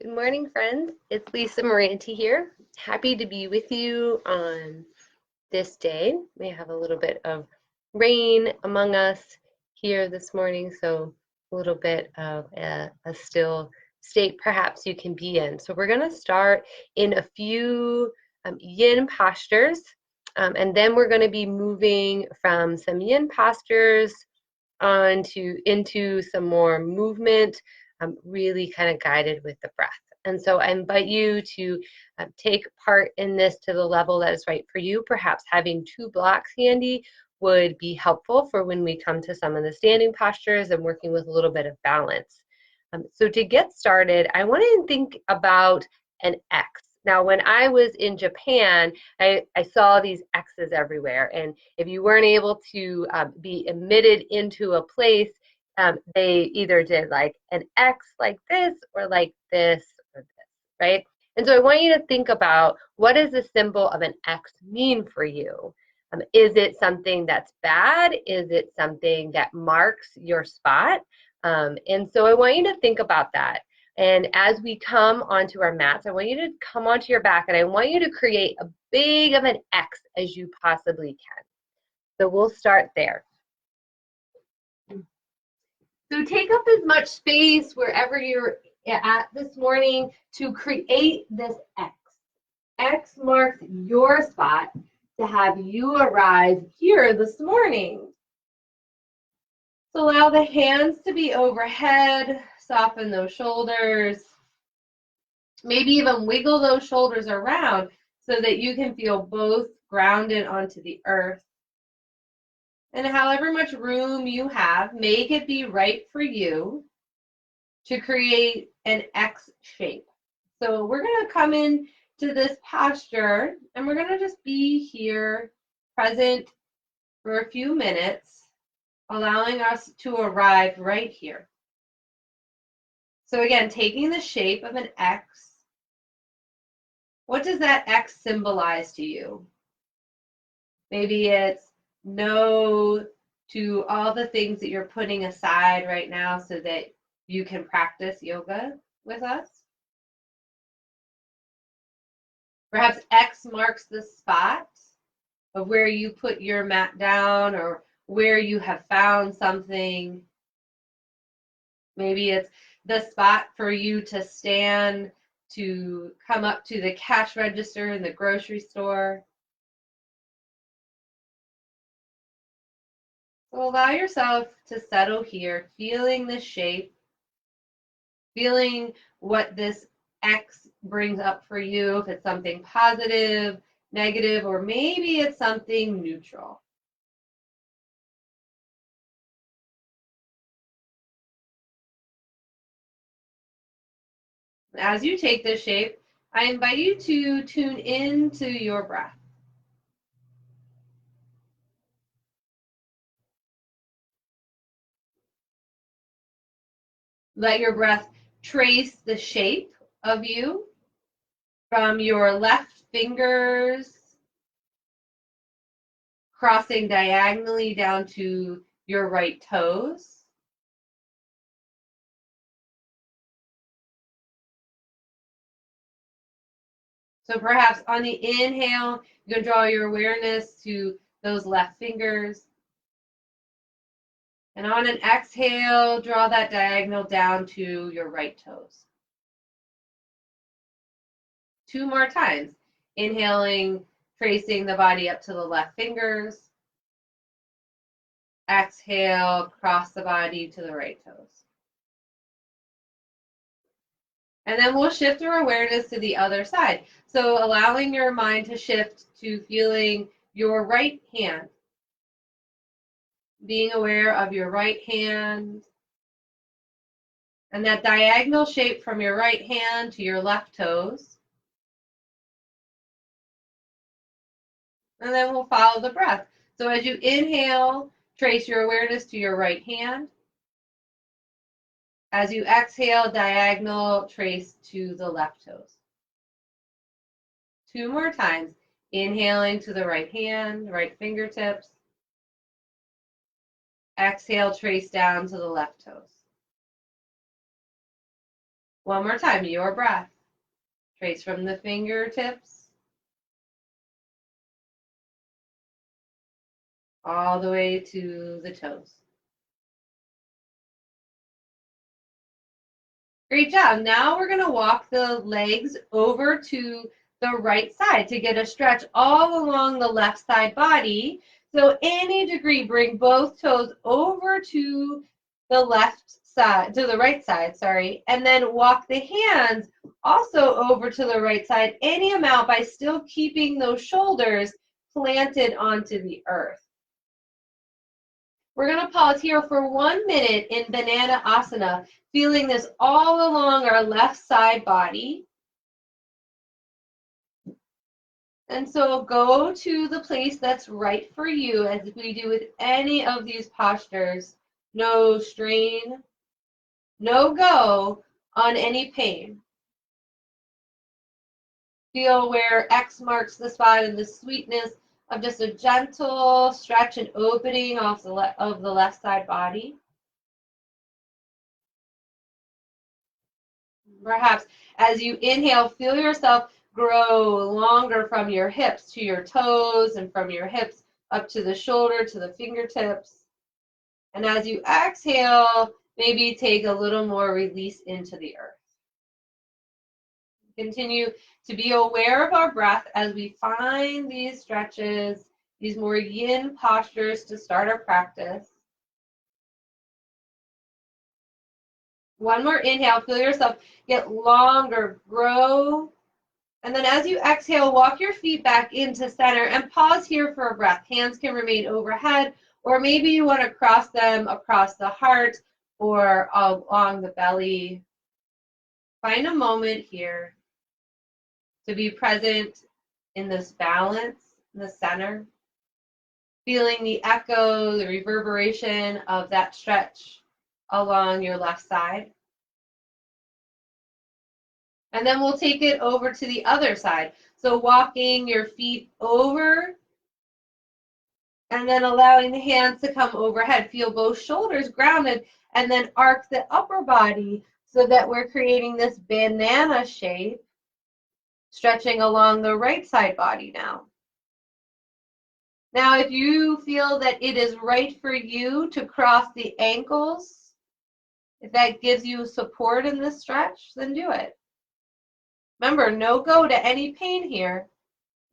Good morning, friends. It's Lisa Moranti here. Happy to be with you on this day. We have a little bit of rain among us here this morning, so a little bit of a still state perhaps you can be in. So we're going to start in a few yin postures, and then we're going to be moving from some yin postures into some more movement, really kind of guided with the breath. And so I invite you to take part in this to the level that is right for you. Perhaps having two blocks handy would be helpful for when we come to some of the standing postures and working with a little bit of balance. So to get started, I want to think about an X. Now, when I was in Japan, I saw these X's everywhere. And if you weren't able to be admitted into a place, they either did like an X like this or like this or this, right? And so I want you to think about, what does the symbol of an X mean for you? Is it something that's bad? Is it something that marks your spot? And so I want you to think about that. And as we come onto our mats, I want you to come onto your back and I want you to create a big of an X as you possibly can. So we'll start there. So take up as much space wherever you're at this morning to create this X. X marks your spot to have you arrive here this morning. So allow the hands to be overhead, soften those shoulders. Maybe even wiggle those shoulders around so that you can feel both grounded onto the earth. And however much room you have, make it be right for you to create an X shape. So we're going to come in to this posture and we're going to just be here present for a few minutes, allowing us to arrive right here. So again, taking the shape of an X, what does that X symbolize to you? Maybe it's no to all the things that you're putting aside right now so that you can practice yoga with us. Perhaps X marks the spot of where you put your mat down or where you have found something. Maybe it's the spot for you to stand to come up to the cash register in the grocery store. So allow yourself to settle here, feeling the shape, feeling what this X brings up for you, if it's something positive, negative, or maybe it's something neutral. As you take this shape, I invite you to tune into your breath. Let your breath trace the shape of you from your left fingers, crossing diagonally down to your right toes. So perhaps on the inhale, you can draw your awareness to those left fingers. And on an exhale, draw that diagonal down to your right toes. Two more times. Inhaling, tracing the body up to the left fingers. Exhale, cross the body to the right toes. And then we'll shift our awareness to the other side. So allowing your mind to shift to feeling your right hand. Being aware of your right hand. And that diagonal shape from your right hand to your left toes. And then we'll follow the breath. So as you inhale, trace your awareness to your right hand. As you exhale, diagonal trace to the left toes. Two more times. Inhaling to the right hand, right fingertips. Exhale, trace down to the left toes. One more time, your breath. Trace from the fingertips all the way to the toes. Great job. Now we're going to walk the legs over to the right side to get a stretch all along the left side body. So any degree, bring both toes over to the left side, to the right side, sorry, and then walk the hands also over to the right side, any amount, by still keeping those shoulders planted onto the earth. We're going to pause here for 1 minute in Banana Asana, feeling this all along our left side body. And so go to the place that's right for you, as we do with any of these postures. No strain, no go on any pain. Feel where X marks the spot and the sweetness of just a gentle stretch and opening off the left side body. Perhaps as you inhale, feel yourself grow longer from your hips to your toes and from your hips up to the shoulder to the fingertips. And as you exhale, maybe take a little more release into the earth. Continue to be aware of our breath as we find these stretches, these more yin postures to start our practice. One more inhale, feel yourself get longer, grow. And then as you exhale, walk your feet back into center and pause here for a breath. Hands can remain overhead, or maybe you want to cross them across the heart or along the belly. Find a moment here to be present in this balance, in the center, feeling the echo, the reverberation of that stretch along your left side. And then we'll take it over to the other side. So walking your feet over and then allowing the hands to come overhead. Feel both shoulders grounded and then arc the upper body so that we're creating this banana shape, stretching along the right side body now. Now, if you feel that it is right for you to cross the ankles, if that gives you support in this stretch, then do it. Remember, no go to any pain here.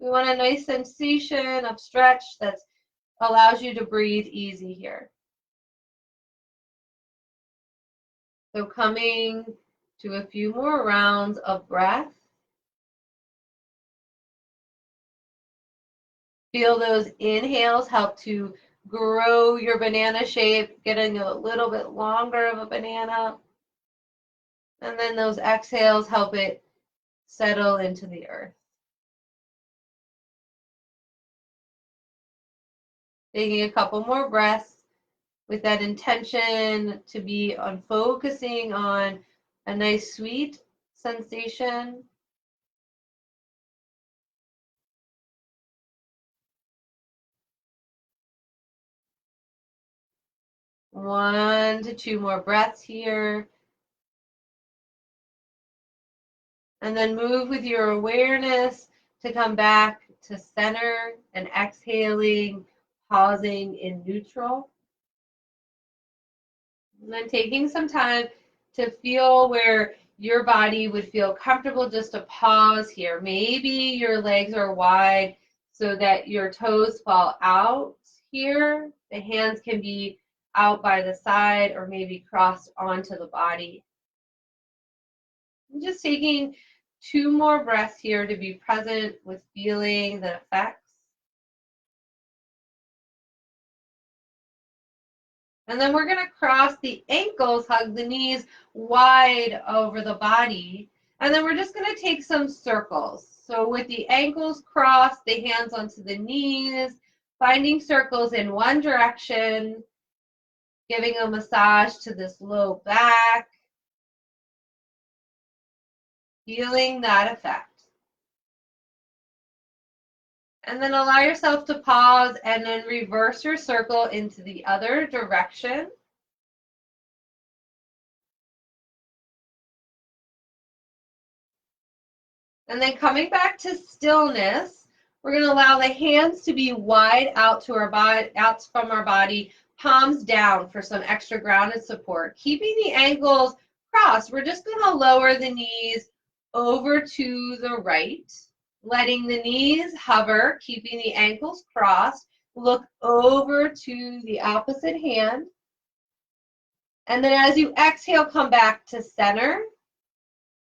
We want a nice sensation of stretch that allows you to breathe easy here. So coming to a few more rounds of breath. Feel those inhales help to grow your banana shape, getting a little bit longer of a banana. And then those exhales help it settle into the earth. Taking a couple more breaths with that intention to be on focusing on a nice sweet sensation. One to two more breaths here. And then move with your awareness to come back to center and exhaling, pausing in neutral. And then taking some time to feel where your body would feel comfortable just to pause here. Maybe your legs are wide so that your toes fall out here. The hands can be out by the side or maybe crossed onto the body. I'm just taking two more breaths here to be present with feeling the effects. And then we're going to cross the ankles, hug the knees wide over the body. And then we're just going to take some circles. So with the ankles crossed, the hands onto the knees, finding circles in one direction, giving a massage to this low back, feeling that effect. And then allow yourself to pause and then reverse your circle into the other direction. And then coming back to stillness, we're going to allow the hands to be wide out to our body, out from our body, palms down for some extra grounded support. Keeping the ankles crossed, we're just going to lower the knees over to the right, letting the knees hover, keeping the ankles crossed. Look over to the opposite hand. And then as you exhale, come back to center.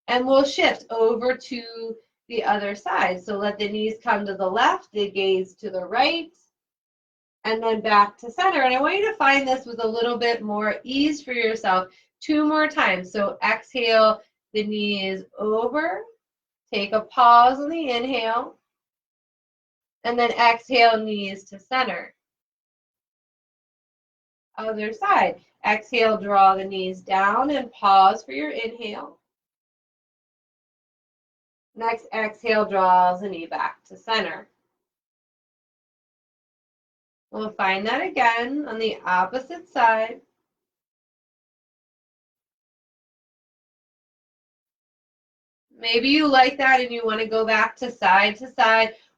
And we'll shift over to the other side. So let the knees come to the left, the gaze to the right, and then back to center. And I want you to find this with a little bit more ease for yourself. 2 more times. So exhale, the knees over. Take a pause on the inhale. And then exhale, knees to center. Other side. Exhale, draw the knees down and pause for your inhale. Next exhale, draws the knee back to center. We'll find that again on the opposite side. Maybe you like that and you want to go back to side,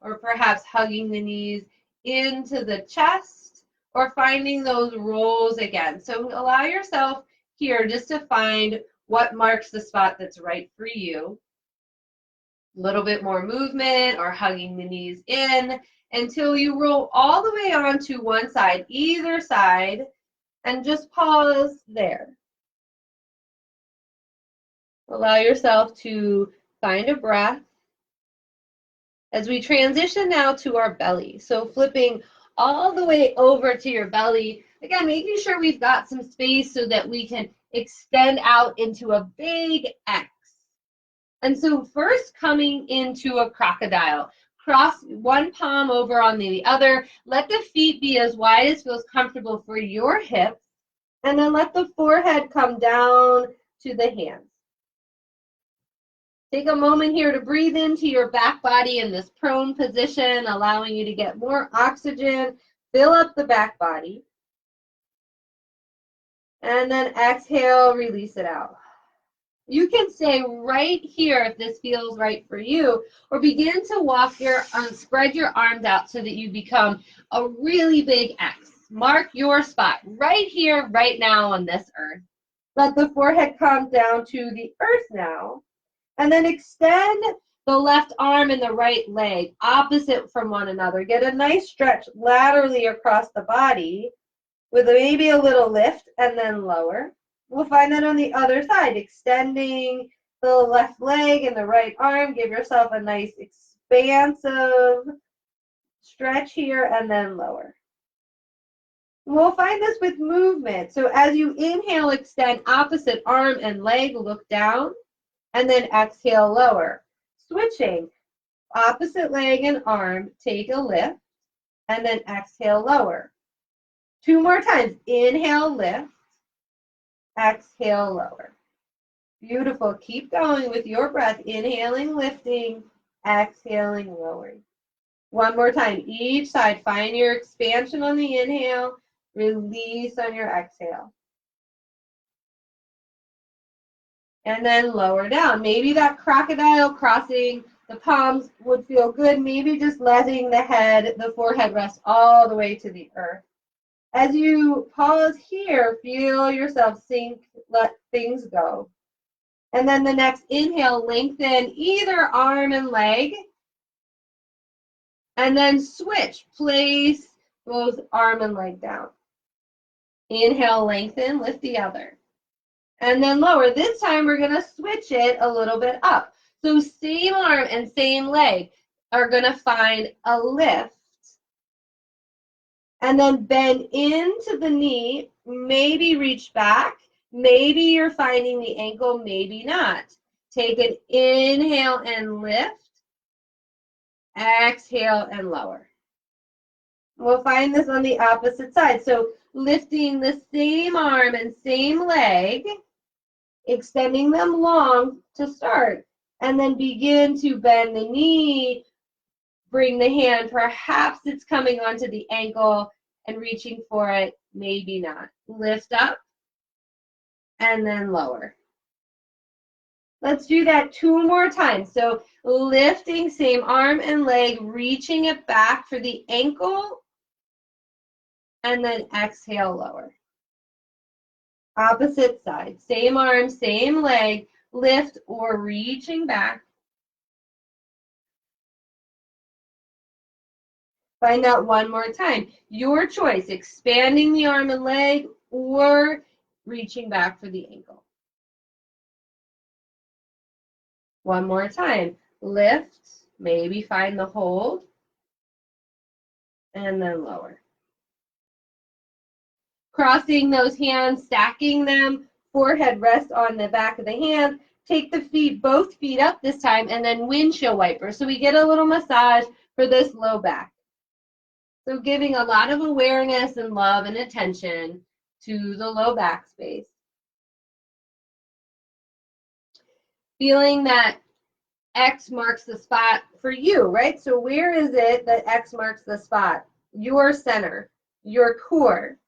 or perhaps hugging the knees into the chest, or finding those rolls again. So allow yourself here just to find what marks the spot that's right for you. A little bit more movement or hugging the knees in until you roll all the way onto one side, either side, and just pause there. Allow yourself to find a breath. As we transition now to our belly, so flipping all the way over to your belly, again, making sure we've got some space so that we can extend out into a big X. And so first coming into a crocodile, cross one palm over on the other, let the feet be as wide as feels comfortable for your hips, and then let the forehead come down to the hands. Take a moment here to breathe into your back body in this prone position, allowing you to get more oxygen, fill up the back body. And then exhale, release it out. You can stay right here if this feels right for you, or begin to walk spread your arms out so that you become a really big X. Mark your spot right here, right now on this earth. Let the forehead come down to the earth now. And then extend the left arm and the right leg opposite from one another. Get a nice stretch laterally across the body with maybe a little lift and then lower. We'll find that on the other side, extending the left leg and the right arm. Give yourself a nice expansive stretch here and then lower. We'll find this with movement. So as you inhale, extend opposite arm and leg, look down. And then exhale, lower. Switching, opposite leg and arm, take a lift, and then exhale, lower. 2 more times. Inhale, lift, exhale, lower. Beautiful. Keep going with your breath. Inhaling, lifting, exhaling, lowering. 1 more time. Each side. Find your expansion on the inhale, release on your exhale. And then lower down. Maybe that crocodile crossing the palms would feel good. Maybe just letting the forehead rest all the way to the earth. As you pause here, feel yourself sink, let things go. And then the next inhale, lengthen either arm and leg. And then switch, place both arm and leg down. Inhale, lengthen, lift the other. And then lower. This time we're going to switch it a little bit up. So same arm and same leg are going to find a lift. And then bend into the knee, maybe reach back. Maybe you're finding the ankle, maybe not. Take an inhale and lift. Exhale and lower. We'll find this on the opposite side. So lifting the same arm and same leg, extending them long to start, and then begin to bend the knee, bring the hand, perhaps it's coming onto the ankle and reaching for it, maybe not. Lift up and then lower. Let's do that 2 more times. So lifting, same arm and leg, reaching it back for the ankle, and then exhale, lower. Opposite side, same arm, same leg, lift or reaching back. Find that one more time. Your choice, expanding the arm and leg or reaching back for the ankle. One more time. Lift, maybe find the hold, and then lower. Crossing those hands, stacking them, forehead rest on the back of the hand. Take the feet, both feet up this time, and then windshield wiper. So we get a little massage for this low back. So giving a lot of awareness and love and attention to the low back space. Feeling that X marks the spot for you, right? So where is it that X marks the spot? Your center, your core.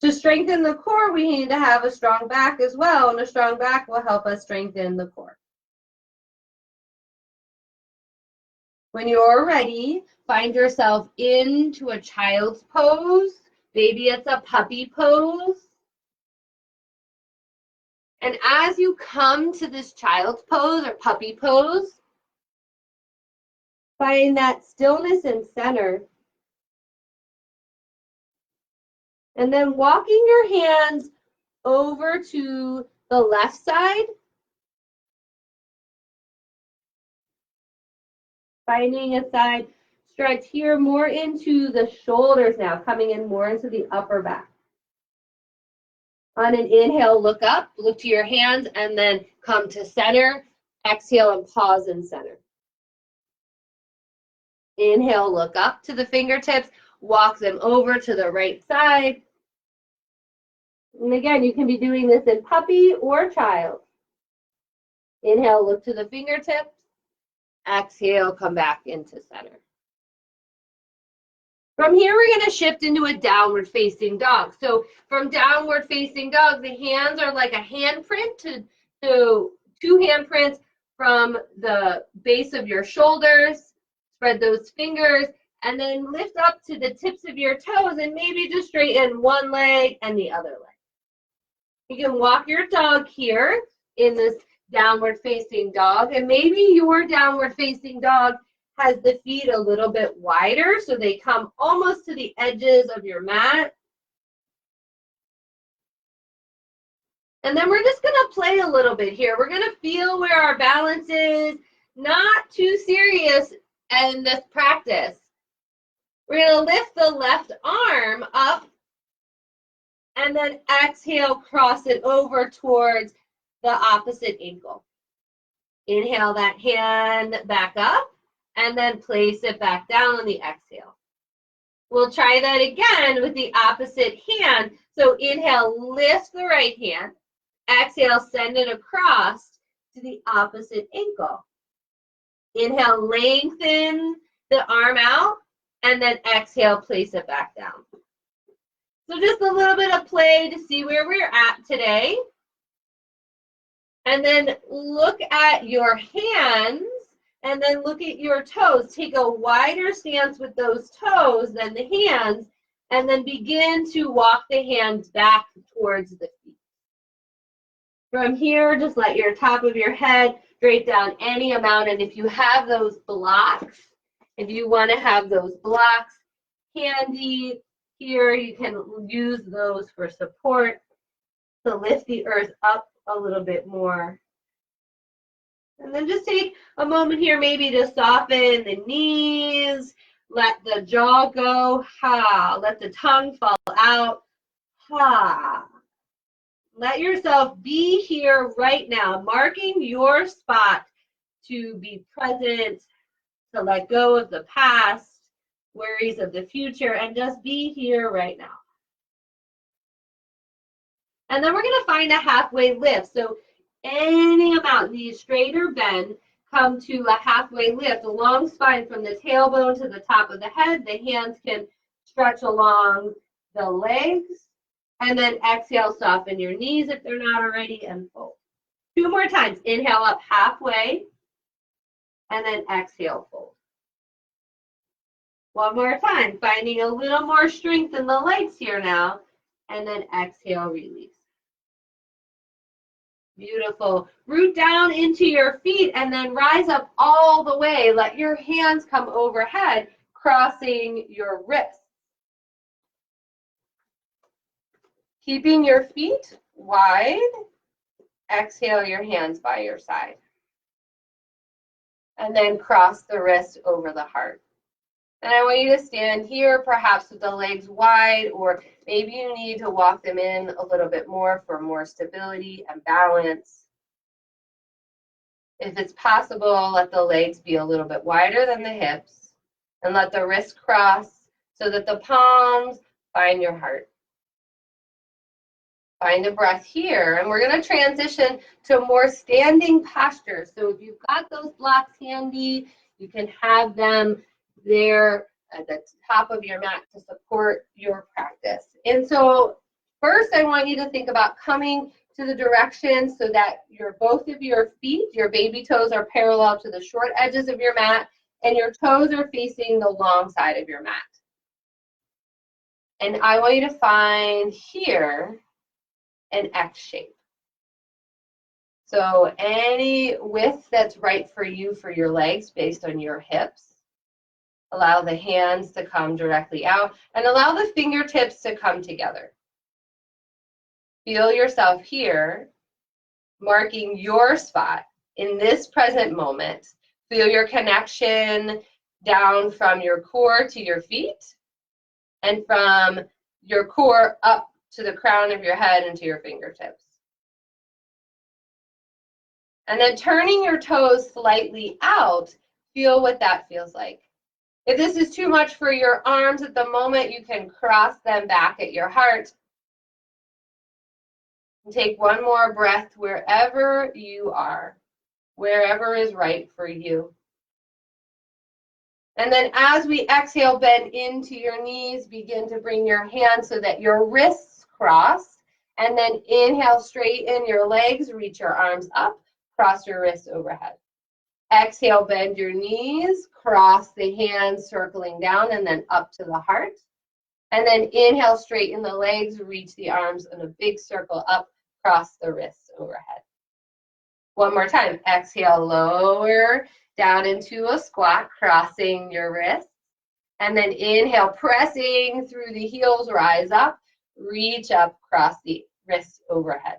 To strengthen the core, we need to have a strong back as well, and a strong back will help us strengthen the core. When you're ready, find yourself into a child's pose. Maybe it's a puppy pose. And as you come to this child's pose or puppy pose, find that stillness and center. And then walking your hands over to the left side. Finding a side stretch here more into the shoulders now, coming in more into the upper back. On an inhale, look up, look to your hands, and then come to center. Exhale and pause in center. Inhale, look up to the fingertips, walk them over to the right side. And again, you can be doing this in puppy or child. Inhale, look to the fingertips. Exhale, come back into center. From here, we're going to shift into a downward facing dog. So from downward facing dog, the hands are like a handprint to 2 handprints from the base of your shoulders. Spread those fingers and then lift up to the tips of your toes and maybe just straighten one leg and the other leg. You can walk your dog here in this downward facing dog, and maybe your downward facing dog has the feet a little bit wider so they come almost to the edges of your mat. And then we're just going to play a little bit here. We're going to feel where our balance is, not too serious in this practice. We're going to lift the left arm up and then exhale, cross it over towards the opposite ankle. Inhale that hand back up and then place it back down on the exhale. We'll try that again with the opposite hand. So inhale, lift the right hand. Exhale, send it across to the opposite ankle. Inhale, lengthen the arm out, and then exhale, place it back down. So just a little bit of play to see where we're at today. And then look at your hands, and then look at your toes. Take a wider stance with those toes than the hands, and then begin to walk the hands back towards the feet. From here, just let your top of your head drape down any amount, and if you have those blocks, if you want to have those blocks handy here, you can use those for support to lift the earth up a little bit more. And then just take a moment here maybe to soften the knees, let the jaw go, ha, let the tongue fall out, ha. Let yourself be here right now, marking your spot to be present, to let go of the past, worries of the future, and just be here right now. And then we're going to find a halfway lift. So any amount, the straight or bend, come to a halfway lift, a long spine from the tailbone to the top of the head. The hands can stretch along the legs. And then exhale, soften your knees if they're not already, and fold. 2 more more times. Inhale up halfway, and then exhale, fold. One more time, finding a little more strength in the legs here now, and then exhale, release. Beautiful. Root down into your feet and then rise up all the way. Let your hands come overhead, crossing your wrists. Keeping your feet wide, exhale your hands by your side. And then cross the wrist over the heart. And I want you to stand here, perhaps with the legs wide, or maybe you need to walk them in a little bit more for more stability and balance. If it's possible, let the legs be a little bit wider than the hips, and let the wrists cross so that the palms find your heart. Find a breath here, and we're going to transition to more standing posture. So if you've got those blocks handy, you can have them there at the top of your mat to support your practice. And so first I want you to think about coming to the direction so that both of your feet, your baby toes, are parallel to the short edges of your mat, and your toes are facing the long side of your mat. And I want you to find here an X shape. So any width that's right for you for your legs based on your hips. Allow the hands to come directly out and allow the fingertips to come together. Feel yourself here, marking your spot in this present moment. Feel your connection down from your core to your feet and from your core up to the crown of your head and to your fingertips. And then turning your toes slightly out, feel what that feels like. If this is too much for your arms at the moment, you can cross them back at your heart. And take one more breath wherever you are, wherever is right for you. And then as we exhale, bend into your knees, begin to bring your hands so that your wrists cross. And then inhale, straighten your legs, reach your arms up, cross your wrists overhead. Exhale, bend your knees, cross the hands, circling down and then up to the heart. And then inhale, straighten the legs, reach the arms in a big circle up, cross the wrists overhead. One more time. Exhale, lower down into a squat, crossing your wrists. And then inhale, pressing through the heels, rise up, reach up, cross the wrists overhead.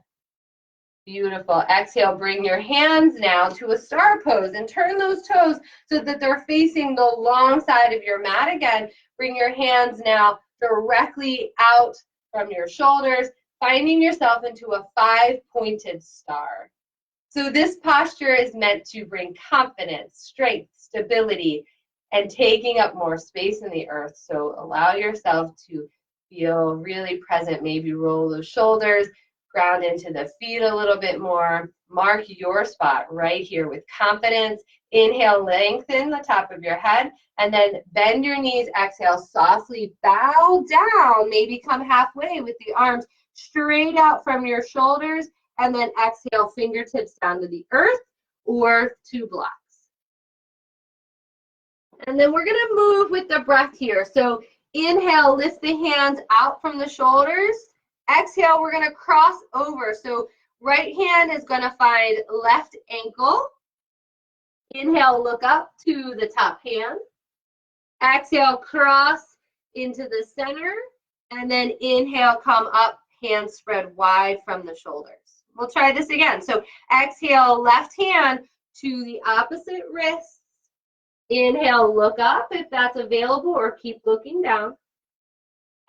Beautiful. Exhale, bring your hands now to a star pose and turn those toes so that they're facing the long side of your mat. Again, bring your hands now directly out from your shoulders, finding yourself into a 5-pointed star. So this posture is meant to bring confidence, strength, stability, and taking up more space in the earth. So allow yourself to feel really present. Maybe roll those shoulders, ground into the feet a little bit more. Mark your spot right here with confidence. Inhale, lengthen the top of your head, and then bend your knees. Exhale, softly bow down. Maybe come halfway with the arms straight out from your shoulders, and then exhale, fingertips down to the earth or to blocks. And then we're going to move with the breath here. So inhale, lift the hands out from the shoulders. Exhale, we're going to cross over. So right hand is going to find left ankle. Inhale, look up to the top hand. Exhale, cross into the center. And then inhale, come up, hands spread wide from the shoulders. We'll try this again. So exhale, left hand to the opposite wrist. Inhale, look up if that's available, or keep looking down.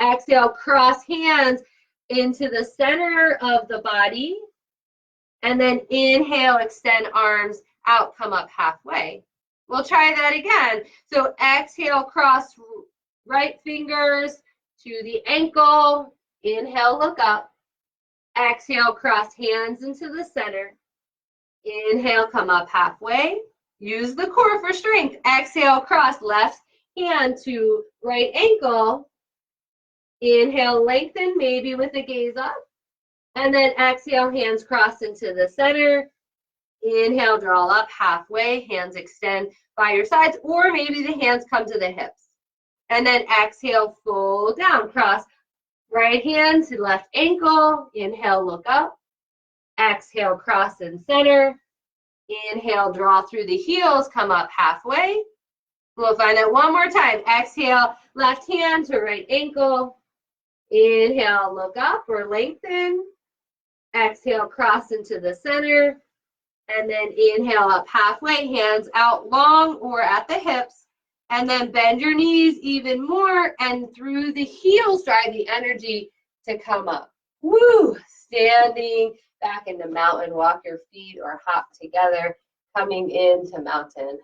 Exhale, cross hands into the center of the body. And then inhale, extend arms out, come up halfway. We'll try that again. So exhale, cross right fingers to the ankle. Inhale, look up. Exhale, cross hands into the center. Inhale, come up halfway. Use the core for strength. Exhale, cross left hand to right ankle. Inhale, lengthen, maybe with a gaze up. And then exhale, hands cross into the center. Inhale, draw up halfway, hands extend by your sides, or maybe the hands come to the hips. And then exhale, fold down, cross right hand to left ankle. Inhale, look up. Exhale, cross and center. Inhale, draw through the heels, come up halfway. We'll find that one more time. Exhale, left hand to right ankle. Inhale, look up or lengthen. Exhale, cross into the center. And then inhale up halfway, hands out long or at the hips. And then bend your knees even more, and through the heels, drive the energy to come up. Woo! Standing back into mountain, walk your feet or hop together, coming into mountain.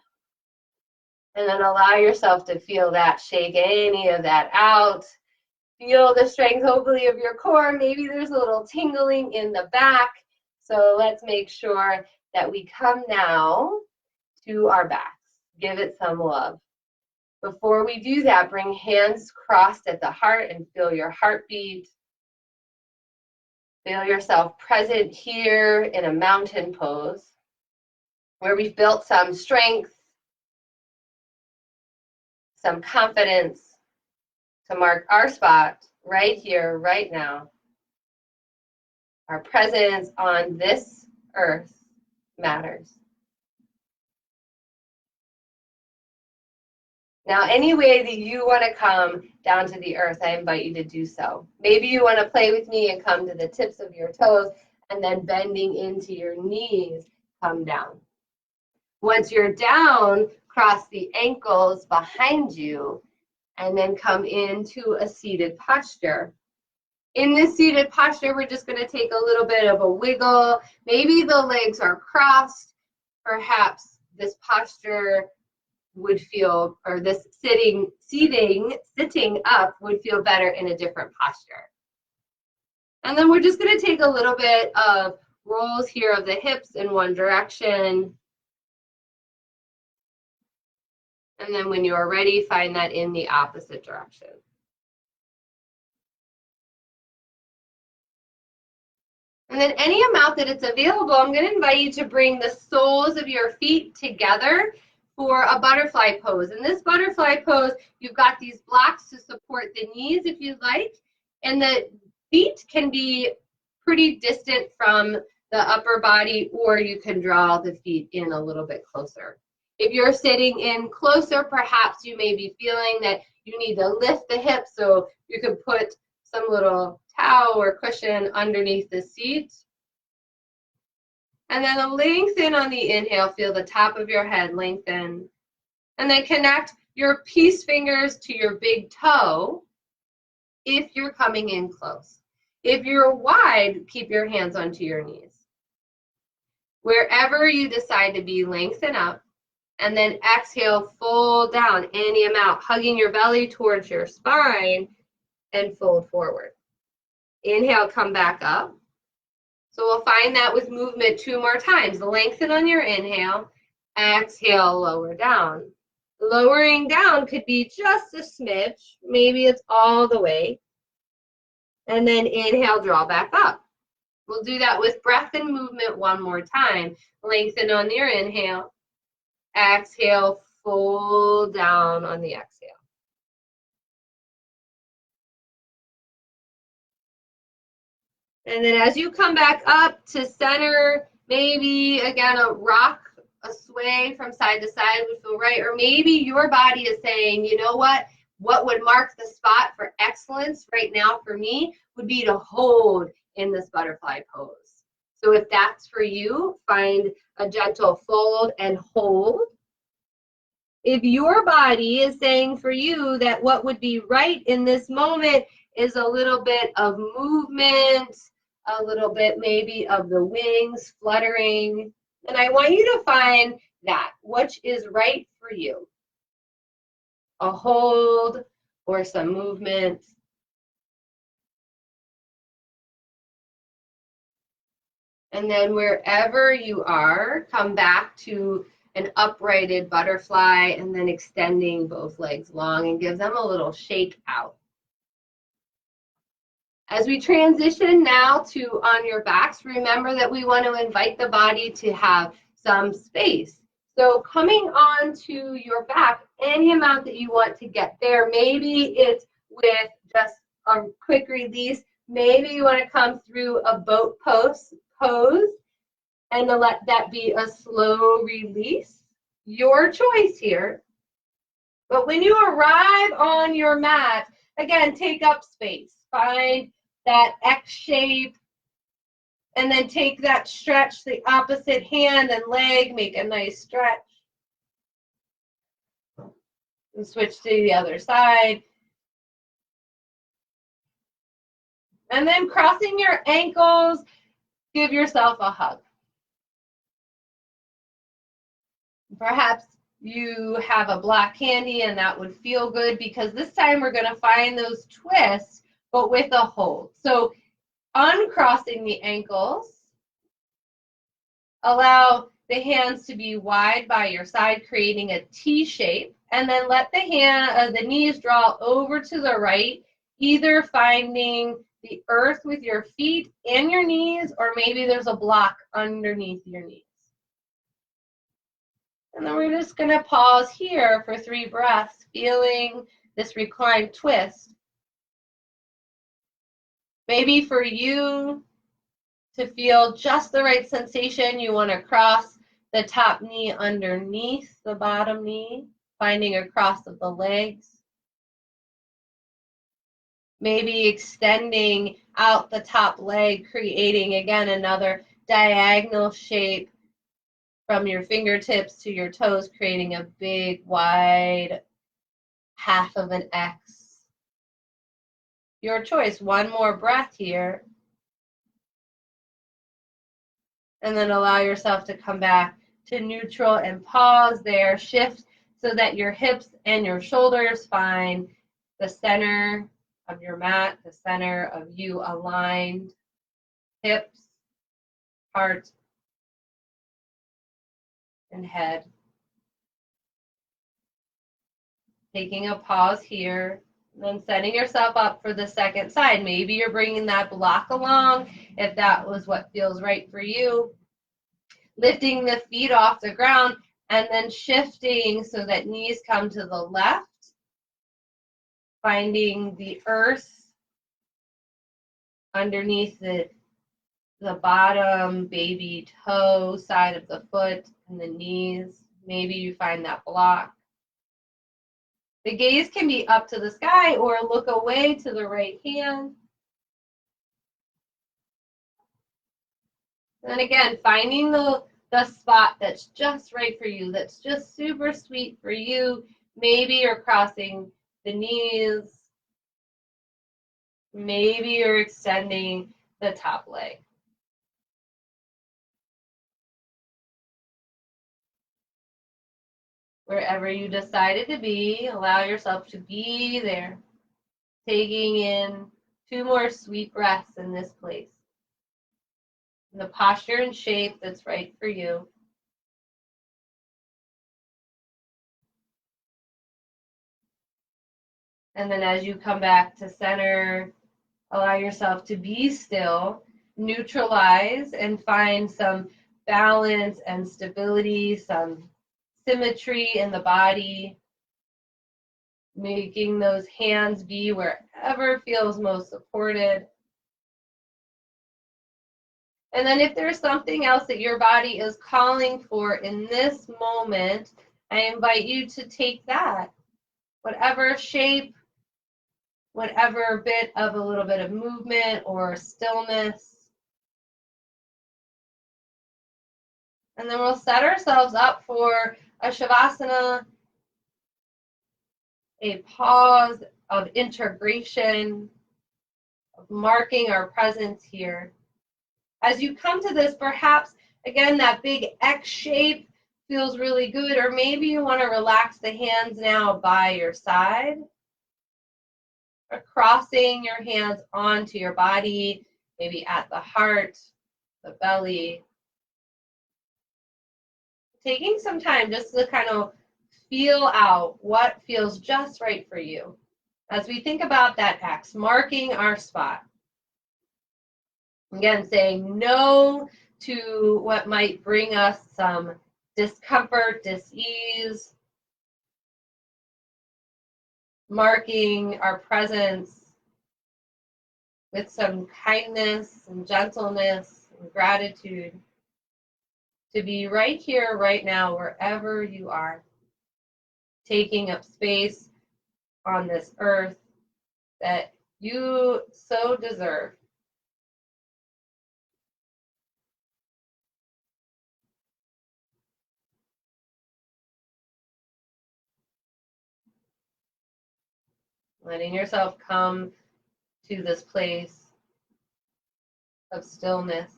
And then allow yourself to feel that, shake any of that out. Feel the strength, hopefully, of your core. Maybe there's a little tingling in the back. So let's make sure that we come now to our backs. Give it some love. Before we do that, bring hands crossed at the heart and feel your heartbeat. Feel yourself present here in a mountain pose where we've built some strength, some confidence to mark our spot right here, right now. Our presence on this earth matters. Now, any way that you want to come down to the earth, I invite you to do so. Maybe you want to play with me and come to the tips of your toes, and then bending into your knees, come down. Once you're down, cross the ankles behind you, and then come into a seated posture. In this seated posture, we're just going to take a little bit of a wiggle. Maybe the legs are crossed. Perhaps this posture would feel, or this sitting up would feel better in a different posture. And then we're just going to take a little bit of rolls here of the hips in one direction. And then when you are ready, find that in the opposite direction. And then any amount that it's available, I'm going to invite you to bring the soles of your feet together for a butterfly pose. In this butterfly pose, you've got these blocks to support the knees if you'd like, and the feet can be pretty distant from the upper body, or you can draw the feet in a little bit closer. If you're sitting in closer, perhaps you may be feeling that you need to lift the hips, so you can put some little towel or cushion underneath the seat. And then lengthen on the inhale, feel the top of your head lengthen. And then connect your peace fingers to your big toe if you're coming in close. If you're wide, keep your hands onto your knees. Wherever you decide to be, lengthen up. And then exhale, fold down any amount, hugging your belly towards your spine, and fold forward. Inhale, come back up. So we'll find that with movement 2 more times. Lengthen on your inhale. Exhale, lower down. Lowering down could be just a smidge. Maybe it's all the way. And then inhale, draw back up. We'll do that with breath and movement 1 more time. Lengthen on your inhale. Exhale, fold down on the exhale. And then as you come back up to center, maybe again a rock, a sway from side to side would feel right. Or maybe your body is saying, you know what would mark the spot for excellence right now for me would be to hold in this butterfly pose. So if that's for you, find a gentle fold and hold. If your body is saying for you that what would be right in this moment is a little bit of movement, a little bit maybe of the wings fluttering, then I want you to find that, which is right for you. A hold or some movement. And then wherever you are, come back to an uprighted butterfly and then extending both legs long and give them a little shake out. As we transition now to on your backs, remember that we want to invite the body to have some space. So coming onto your back, any amount that you want to get there. Maybe it's with just a quick release. Maybe you want to come through a boat pose and to let that be a slow release. Your choice here. But when you arrive on your mat, again, take up space. Find that X shape. And then take that stretch, the opposite hand and leg, make a nice stretch. And switch to the other side. And then crossing your ankles, give yourself a hug. Perhaps you have a block candy and that would feel good because this time we're going to find those twists, but with a hold. So uncrossing the ankles, allow the hands to be wide by your side, creating a T shape, and then let the knees draw over to the right, either finding the earth with your feet and your knees, or maybe there's a block underneath your knees. And then we're just going to pause here for 3 breaths, feeling this reclined twist. Maybe for you to feel just the right sensation, you want to cross the top knee underneath the bottom knee, finding a cross of the legs. Maybe extending out the top leg, creating, again, another diagonal shape from your fingertips to your toes, creating a big, wide half of an X. Your choice. One more breath here. And then allow yourself to come back to neutral and pause there. Shift so that your hips and your shoulders find the center of your mat, the center of you aligned. Hips, heart, and head. Taking a pause here, and then setting yourself up for the second side. Maybe you're bringing that block along if that was what feels right for you. Lifting the feet off the ground and then shifting so that knees come to the left. Finding the earth underneath the bottom baby toe side of the foot and the knees. Maybe you find that block. The gaze can be up to the sky or look away to the right hand. And again, finding the spot that's just right for you, that's just super sweet for you. Maybe you're crossing the knees. Maybe you're extending the top leg. Wherever you decided to be, allow yourself to be there. Taking in 2 more sweet breaths in this place. In the posture and shape that's right for you. And then as you come back to center, allow yourself to be still, neutralize, and find some balance and stability, some symmetry in the body, making those hands be wherever feels most supported. And then if there's something else that your body is calling for in this moment, I invite you to take that. Whatever shape, whatever bit of a little bit of movement or stillness. And then we'll set ourselves up for a Shavasana, a pause of integration, of marking our presence here. As you come to this, perhaps, again, that big X shape feels really good, or maybe you want to relax the hands now by your side, or crossing your hands onto your body, maybe at the heart, the belly. Taking some time just to kind of feel out what feels just right for you. As we think about that X, marking our spot. Again, saying no to what might bring us some discomfort, dis-ease, marking our presence with some kindness and gentleness and gratitude to be right here, right now, wherever you are, taking up space on this earth that you so deserve. Letting yourself come to this place of stillness,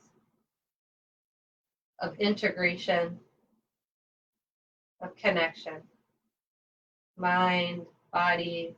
of integration, of connection, mind, body,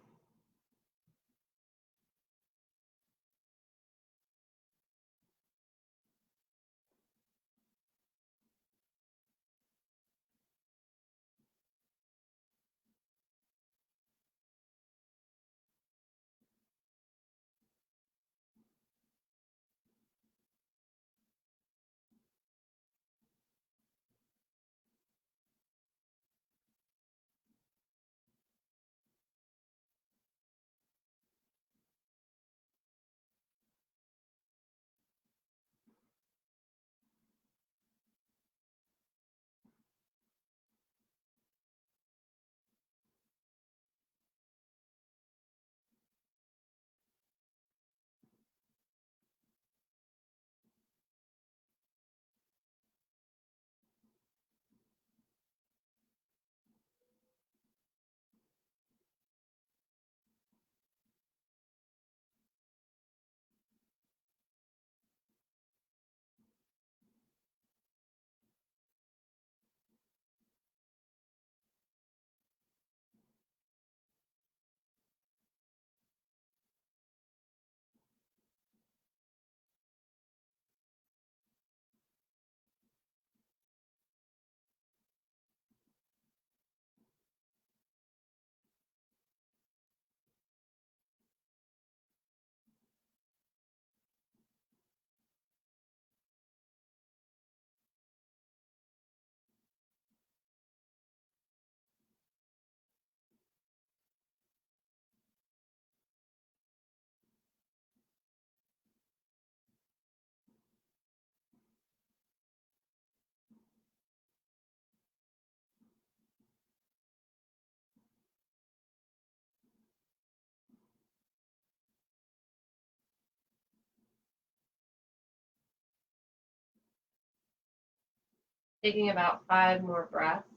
taking about 5 more breaths.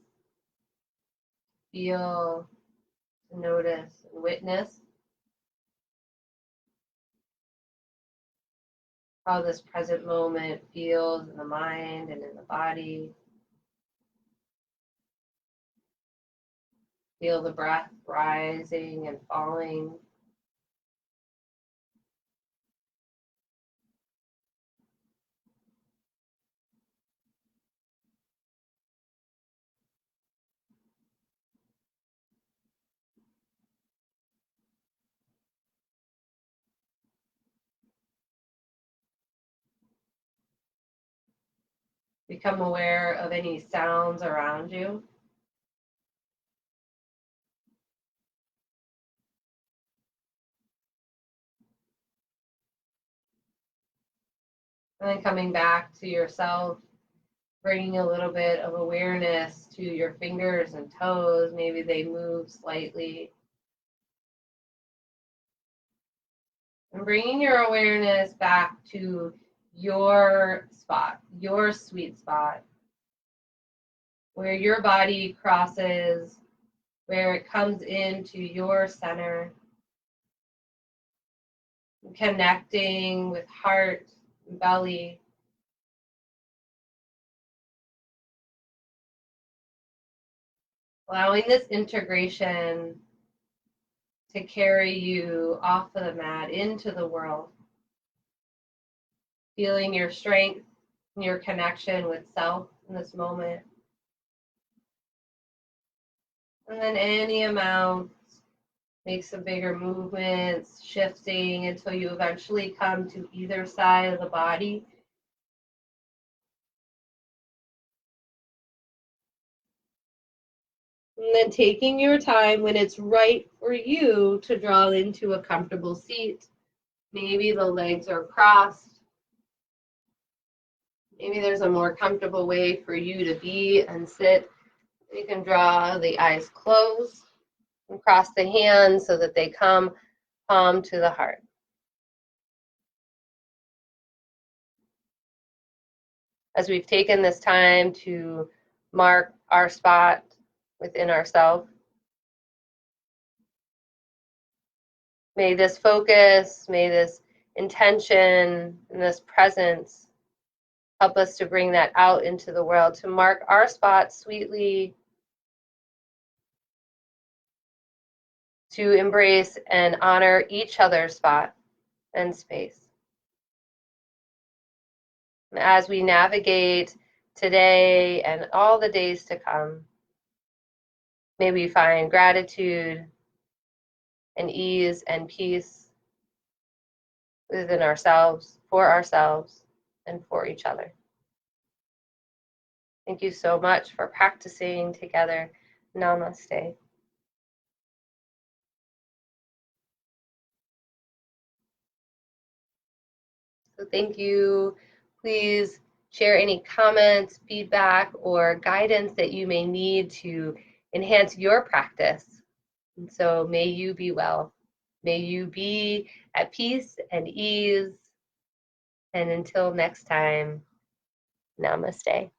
Feel, notice, and witness how this present moment feels in the mind and in the body. Feel the breath rising and falling. Become aware of any sounds around you. And then coming back to yourself, bringing a little bit of awareness to your fingers and toes. Maybe they move slightly. And bringing your awareness back to your spot, your sweet spot, where your body crosses, where it comes into your center, connecting with heart and belly. Allowing this integration to carry you off of the mat into the world. Feeling your strength and your connection with self in this moment. And then any amount, make some bigger movements, shifting until you eventually come to either side of the body. And then taking your time when it's right for you to draw into a comfortable seat. Maybe the legs are crossed. Maybe there's a more comfortable way for you to be and sit. You can draw the eyes closed and cross the hands so that they come palm to the heart. As we've taken this time to mark our spot within ourselves, may this focus, may this intention, and this presence help us to bring that out into the world, to mark our spot sweetly, to embrace and honor each other's spot and space. As we navigate today and all the days to come, may we find gratitude and ease and peace within ourselves, and for each other. Thank you so much for practicing together. Namaste. So thank you. Please share any comments, feedback, or guidance that you may need to enhance your practice. And so may you be well. May you be at peace and ease. And until next time, namaste.